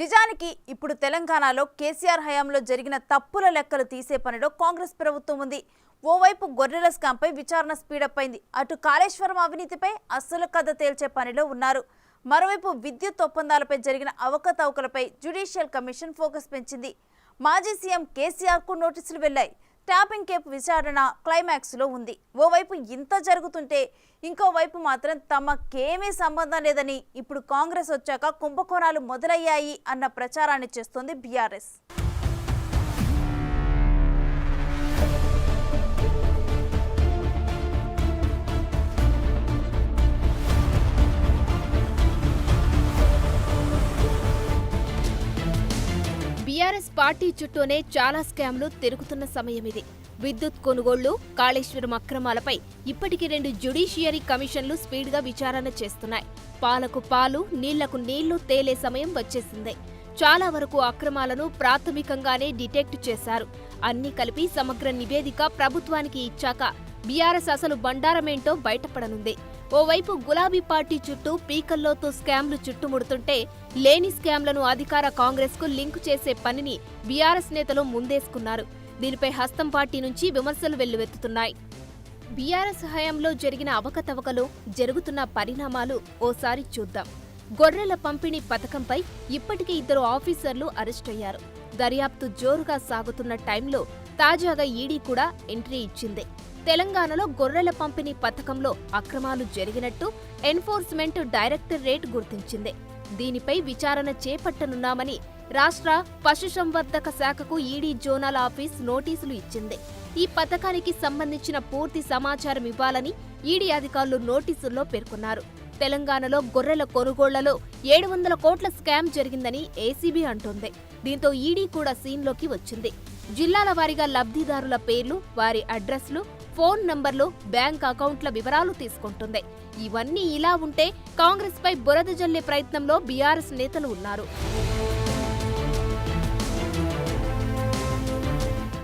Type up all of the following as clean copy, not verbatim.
నిజానికి ఇప్పుడు తెలంగాణలో కేసీఆర్ హయాంలో జరిగిన తప్పుల లెక్కలు తీసే పనిలో కాంగ్రెస్ ప్రభుత్వం ఉంది. ఓవైపు గొర్రెల స్కాంపై విచారణ స్పీడప్ అయింది. అటు కాళేశ్వరం అవినీతిపై అసలు కథ తేల్చే పనిలో ఉన్నారు. మరోవైపు విద్యుత్ ఒప్పందాలపై జరిగిన అవకతవకలపై జ్యుడిషియల్ కమిషన్ ఫోకస్ పెంచింది. మాజీ సీఎం కేసీఆర్కు నోటీసులు వెళ్లాయి. ట్యాపింగ్ కేపు విచారణ క్లైమాక్స్లో ఉంది. ఓవైపు ఇంత జరుగుతుంటే ఇంకోవైపు మాత్రం తమకేమీ సంబంధం లేదని ఇప్పుడు కాంగ్రెస్ వచ్చాక కుంభకోణాలు మొదలయ్యాయి అన్న ప్రచారాన్ని చేస్తోంది బీఆర్ఎస్. బీఆర్ఎస్ పార్టీ చుట్టూనే చాలా స్కామ్లు తిరుగుతున్న సమయం ఇది. విద్యుత్ కొనుగోళ్లు, కాళేశ్వరం అక్రమాలపై ఇప్పటికి 2 జ్యుడిషియరీ కమిషన్లు స్పీడ్గా విచారణ చేస్తున్నాయి. పాలకు పాలు, నీళ్లకు నీళ్లు తేలే సమయం వచ్చేసింది. చాలా వరకు అక్రమాలను ప్రాథమికంగానే డిటెక్ట్ చేశారు. అన్నీ కలిపి సమగ్ర నివేదిక ప్రభుత్వానికి ఇచ్చాక బీఆర్ఎస్ అసలు బండారమేంటో బయటపడనుంది. ఓవైపు గులాబీ పార్టీ చుట్టూ పీకల్లోతో స్కామ్లు చుట్టుముడుతుంటే లేని స్కామ్లను అధికార కాంగ్రెస్కు లింకు చేసే పనిని బీఆర్ఎస్ నేతలు ముందేసుకున్నారు. దీనిపై హస్తం పార్టీ నుంచి విమర్శలు వెల్లువెత్తుతున్నాయి. బీఆర్ఎస్ హయాంలో జరిగిన అవకతవకలు, జరుగుతున్న పరిణామాలు ఓసారి చూద్దాం. గొర్రెల పంపిణీ పథకంపై ఇప్పటికే 2 ఆఫీసర్లు అరెస్టయ్యారు. దర్యాప్తు జోరుగా సాగుతున్న టైంలో తాజాగా ఈడీ కూడా ఎంట్రీ ఇచ్చింది. తెలంగాణలో గొర్రెల పంపిణీ పథకంలో అక్రమాలు జరిగినట్టు ఎన్ఫోర్స్మెంట్ డైరెక్టరేట్ గుర్తించింది. దీనిపై విచారణ చేపట్టనున్నామని రాష్ట్ర పశుసంవర్ధక శాఖకు ఈడీ జోనల్ ఆఫీస్ నోటీసులు ఇచ్చింది. ఈ పథకానికి సంబంధించిన పూర్తి సమాచారం ఇవ్వాలని ఈడీ అధికారులు నోటీసుల్లో పేర్కొన్నారు. తెలంగాణలో గొర్రెల కొనుగోళ్లలో 700 కోట్ల స్కామ్ జరిగిందని ఏసీబీ అంటోంది. దీంతో ఈడీ కూడా సీన్లోకి వచ్చింది. జిల్లాల వారీగా లబ్ధిదారుల పేర్లు, వారి అడ్రస్లు, ఫోన్ నంబర్లు, బ్యాంక్ అకౌంట్ల వివరాలు తీసుకుంటుంది. ఇవన్నీ ఇలా ఉంటే కాంగ్రెస్ పై బురద జల్లే ప్రయత్నంలో బీఆర్ఎస్ నేతలు ఉన్నారు.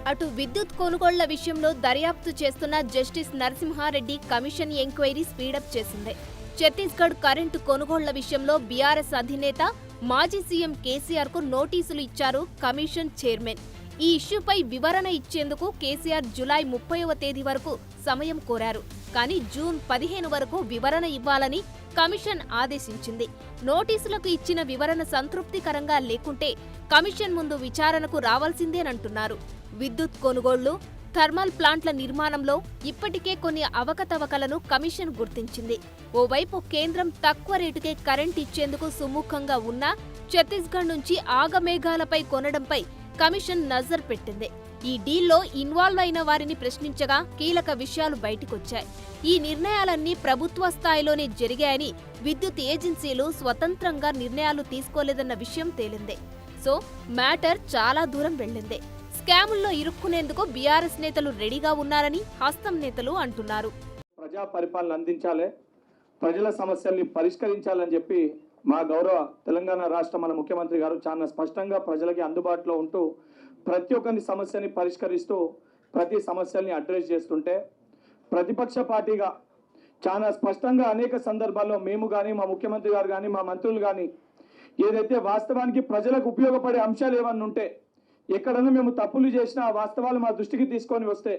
అటు విద్యుత్ కొనుగోళ్ల విషయంలో దర్యాప్తు చేస్తున్న justice Narasimha Reddy commission enquiry speed up చేసింది. ఛత్తీస్గఢ్ కరెంటు కొనుగోళ్ల విషయంలో బీఆర్ఎస్ అధినేత మాజీ సీఎం కేసీఆర్కు నోటీసులు ఇచ్చారు కమిషన్ చైర్మన్. ఈ ఇష్యూపై వివరణ ఇచ్చేందుకు కేసీఆర్ జులై 30వ తేదీ వరకు సమయం కోరారు. కానీ జూన్ 15 వరకు వివరణ ఇవ్వాలని కమిషన్ ఆదేశించింది. నోటీసులకు ఇచ్చిన వివరణ సంతృప్తికరంగా లేకుంటే కమిషన్ ముందు విచారణకు రావాల్సిందేనంటున్నారు. విద్యుత్ కొనుగోళ్లు, థర్మల్ ప్లాంట్ల నిర్మాణంలో ఇప్పటికే కొన్ని అవకతవకలను కమిషన్ గుర్తించింది. ఓవైపు కేంద్రం తక్కువ రేటుకే కరెంట్ ఇచ్చేందుకు సుముఖంగా ఉన్నా ఛత్తీస్గఢ్ నుంచి ఆగమేఘాలపై కొనడంపై కమిషన్ నజర్ పెట్టింది. ఈ డీల్లో ఇన్వాల్వ్ అయిన వారిని ప్రశ్నించగా కీలక విషయాలు బయటకొచ్చాయి. ఈ నిర్ణయాలన్నీ ప్రభుత్వ స్థాయిలోనే జరిగాయని, విద్యుత్ ఏజెన్సీలు స్వతంత్రంగా నిర్ణయాలు తీసుకోలేదన్న విషయం తేలిందే. సో మ్యాటర్ చాలా దూరం వెళ్ళిందే. స్కాముల్లో ఇరుక్కునేందుకు బీఆర్ఎస్ నేతలు రెడీగా ఉన్నారని హస్తం నేతలు అంటున్నారు. ప్రజా పరిపాలన అందించాలి, ప్రజల సమస్యల్ని పరిష్కరించాలని చెప్పి మా గౌరవ తెలంగాణ రాష్ట్ర మన ముఖ్యమంత్రి గారు చాలా స్పష్టంగా ప్రజలకి అందుబాటులో ఉంటూ ప్రతి ఒక్కరి సమస్యని పరిష్కరిస్తూ ప్రతి సమస్యల్ని అడ్రస్ చేస్తుంటే ప్రతిపక్ష పార్టీగా చాలా స్పష్టంగా అనేక సందర్భాల్లో మేము కానీ, మా ముఖ్యమంత్రి గారు కానీ, మా మంత్రులు కానీ ఏదైతే వాస్తవానికి ప్రజలకు ఉపయోగపడే అంశాలు ఏమన్నా ఉంటే, ఎక్కడన్నా మేము తప్పులు చేసినా ఆ వాస్తవాలు మా దృష్టికి తీసుకొని వస్తే,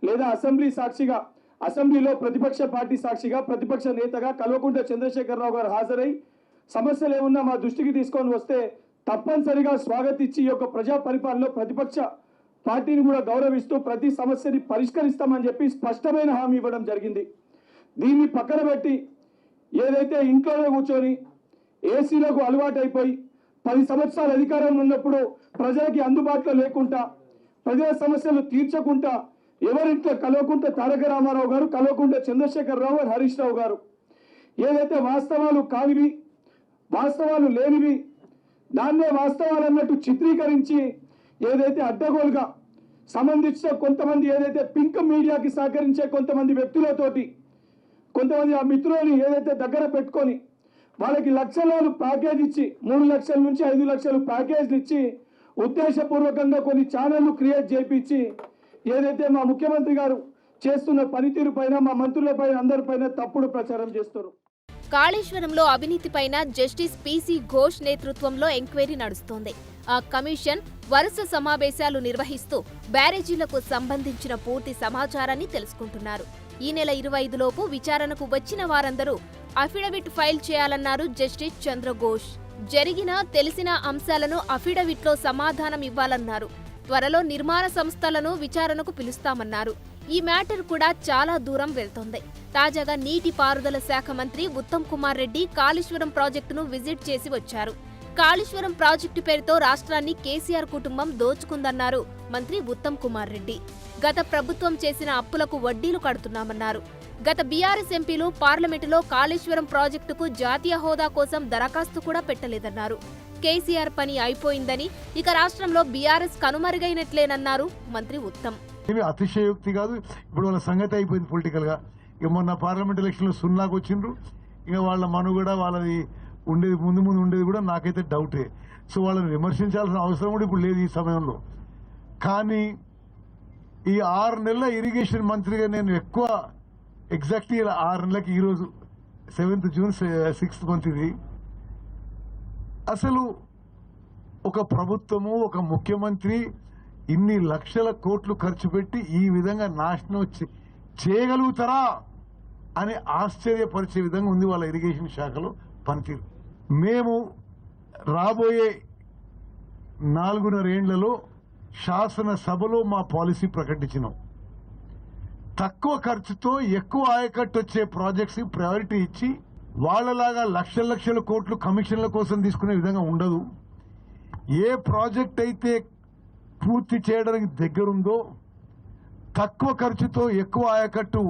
లేదా అసెంబ్లీ సాక్షిగా, అసెంబ్లీలో ప్రతిపక్ష పార్టీ సాక్షిగా, ప్రతిపక్ష నేతగా కల్వకుంట్ల చంద్రశేఖరరావు గారు హాజరై సమస్యలు ఏమున్నా మా దృష్టికి తీసుకొని వస్తే తప్పనిసరిగా స్వాగతించి ఈ యొక్క ప్రజా పరిపాలనలో ప్రతిపక్ష పార్టీని కూడా గౌరవిస్తూ ప్రతి సమస్యని పరిష్కరిస్తామని చెప్పి స్పష్టమైన హామీ ఇవ్వడం జరిగింది. దీన్ని పక్కన పెట్టి ఏదైతే ఇంట్లోనే కూర్చొని ఏసీలకు అలవాటైపోయి 10 సంవత్సరాల అధికారంలో ఉన్నప్పుడు ప్రజలకి అందుబాటులో లేకుండా, ప్రజల సమస్యలు తీర్చకుండా ఎవరింట్లో కల్వకుంట్ల తారక రామారావు గారు, కల్వకుంట్ల చంద్రశేఖరరావు గారు, హరీష్ రావు గారు ఏదైతే వాస్తవాలు కానివి, వాస్తవాలు లేనివి, దాన్నే వాస్తవాలు అన్నట్టు చిత్రీకరించి ఏదైతే అడ్డగోలుగా సంబంధించిన కొంతమంది ఏదైతే పింక్ మీడియాకి సహకరించే కొంతమంది వ్యక్తులతోటి, కొంతమంది ఆ మిత్రులని ఏదైతే దగ్గర పెట్టుకొని వాళ్ళకి లక్షల ప్యాకేజ్ ఇచ్చి 3 లక్షల నుంచి 5 లక్షలు ప్యాకేజ్లు ఇచ్చి ఉద్దేశపూర్వకంగా కొన్ని ఛానళ్లు క్రియేట్ చేయించి ఏదైతే మా ముఖ్యమంత్రి గారు చేస్తున్న పనితీరు పైన, మా మంత్రుల పైన, అందరిపైన తప్పుడు ప్రచారం చేస్తారు. కాళేశ్వరంలో అవినీతిపైన జస్టిస్ పీసీ ఘోష్ నేతృత్వంలో ఎంక్వైరీ నడుస్తోంది. ఆ కమిషన్ వరుస సమావేశాలు నిర్వహిస్తూ బ్యారేజీలకు సంబంధించిన పూర్తి సమాచారాన్ని తెలుసుకుంటున్నారు. ఈ నెల 25లోపు విచారణకు వచ్చిన వారందరూ అఫిడవిట్ ఫైల్ చేయాలన్నారు జస్టిస్ చంద్రఘోష్. జరిగిన తెలిసిన అంశాలను అఫిడవిట్లో సమాధానం ఇవ్వాలన్నారు. త్వరలో నిర్మాణ సంస్థలను విచారణకు పిలుస్తామన్నారు. ఈ మ్యాటర్ కూడా చాలా దూరం వెళ్తోంది. తాజాగా నీటిపారుదల శాఖ మంత్రి ఉత్తమ్ కుమార్ రెడ్డి కాళేశ్వరం ప్రాజెక్టును విజిట్ చేసి వచ్చారు. కాళేశ్వరం ప్రాజెక్టు పేరుతో రాష్ట్రాన్ని కేసీఆర్ కుటుంబం దోచుకుందన్నారు మంత్రి ఉత్తమ్ కుమార్ రెడ్డి. గత ప్రభుత్వం చేసిన అప్పులకు వడ్డీలు కడుతున్నామన్నారు. గత బీఆర్ఎస్ ఎంపీలు పార్లమెంటులో కాళేశ్వరం ప్రాజెక్టుకు జాతీయ హోదా కోసం దరఖాస్తు కూడా పెట్టలేదన్నారు. కేసీఆర్ పని అయిపోయిందని, ఇక రాష్ట్రంలో బీఆర్ఎస్ కనుమరుగైనట్లేనన్నారు మంత్రి ఉత్తమ్. ఏమి అతిశయోక్తి కాదు. ఇప్పుడు వాళ్ళ సంగతి అయిపోయింది పొలిటికల్ గా. ఇక మొన్న పార్లమెంట్ ఎలక్షన్ లో 0కు వచ్చిండ్రు. ఇక వాళ్ళ మనుగడ వాళ్ళది ఉండేది ముందు ఉండేది కూడా నాకైతే డౌటే. సో వాళ్ళని విమర్శించాల్సిన అవసరం కూడా ఇప్పుడు లేదు ఈ సమయంలో. కానీ ఈ 6 నెలల ఇరిగేషన్ మంత్రిగా నేను ఎక్కువ ఎగ్జాక్ట్లీ 6 నెలలకి ఈరోజు 7th జూన్ 6th మంత్ ఇది. అసలు ఒక ప్రభుత్వము, ఒక ముఖ్యమంత్రి ఇన్ని లక్షల కోట్లు ఖర్చు పెట్టి ఈ విధంగా నాశనం చేయగలుగుతారా అని ఆశ్చర్యపరిచే విధంగా ఉంది వాళ్ళ ఇరిగేషన్ శాఖలో పనితీరు. మేము రాబోయే 4.5 ఏళ్లలో శాసనసభలో మా పాలసీ ప్రకటించినాం. తక్కువ ఖర్చుతో ఎక్కువ ఆయకట్టు వచ్చే ప్రాజెక్ట్స్ ప్రయారిటీ ఇచ్చి వాళ్ళలాగా లక్షల కోట్లు కమిషన్ల కోసం తీసుకునే విధంగా ఉండదు. ఏ ప్రాజెక్ట్ అయితే పూర్తి చేయడానికి దగ్గరుందో, తక్కువ ఖర్చుతో ఎక్కువ ఆయకట్టు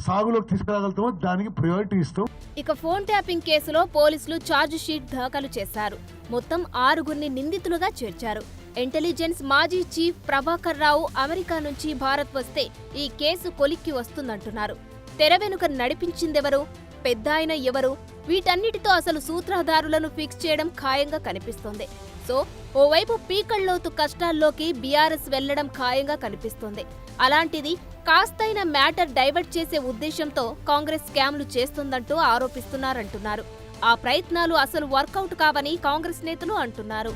సాగులోకి తీసుకురాగలుగుతామో దానికి ప్రయారిటీ ఇస్తాం. ఇక ఫోన్ ట్యాపింగ్ కేసులో పోలీసులు ఛార్జ్ షీట్ దాఖలు చేశారు. మొత్తం 6గురిని నిందితులుగా చేర్చారు. ఇంటెలిజెన్స్ మాజీ చీఫ్ ప్రభాకర్ రావు అమెరికా నుంచి భారత్ వస్తే ఈ కేసు కొలిక్కి వస్తుందంటున్నారు. తెర వెనుక నడిపించిందెవరు, పెద్దాయన ఎవరు, వీటన్నిటితో అసలు సూత్రధారులను ఫిక్స్ చేయడం ఖాయంగా కనిపిస్తోంది. సో ఓవైపు పీకల్లోతు కష్టాల్లోకి బీఆర్ఎస్ వెళ్లడం ఖాయంగా కనిపిస్తోంది. అలాంటిది కాస్తైన మ్యాటర్ డైవర్ట్ చేసే ఉద్దేశంతో కాంగ్రెస్ స్కామ్లు చేస్తుందంటూ ఆరోపిస్తున్నారంటున్నారు. ఆ ప్రయత్నాలు అసలు వర్కౌట్ కావని కాంగ్రెస్ నేతలు అంటున్నారు.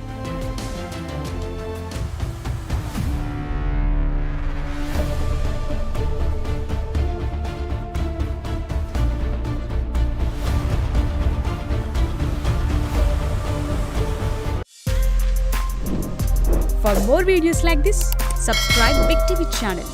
For more videos like this, subscribe Big TV channel.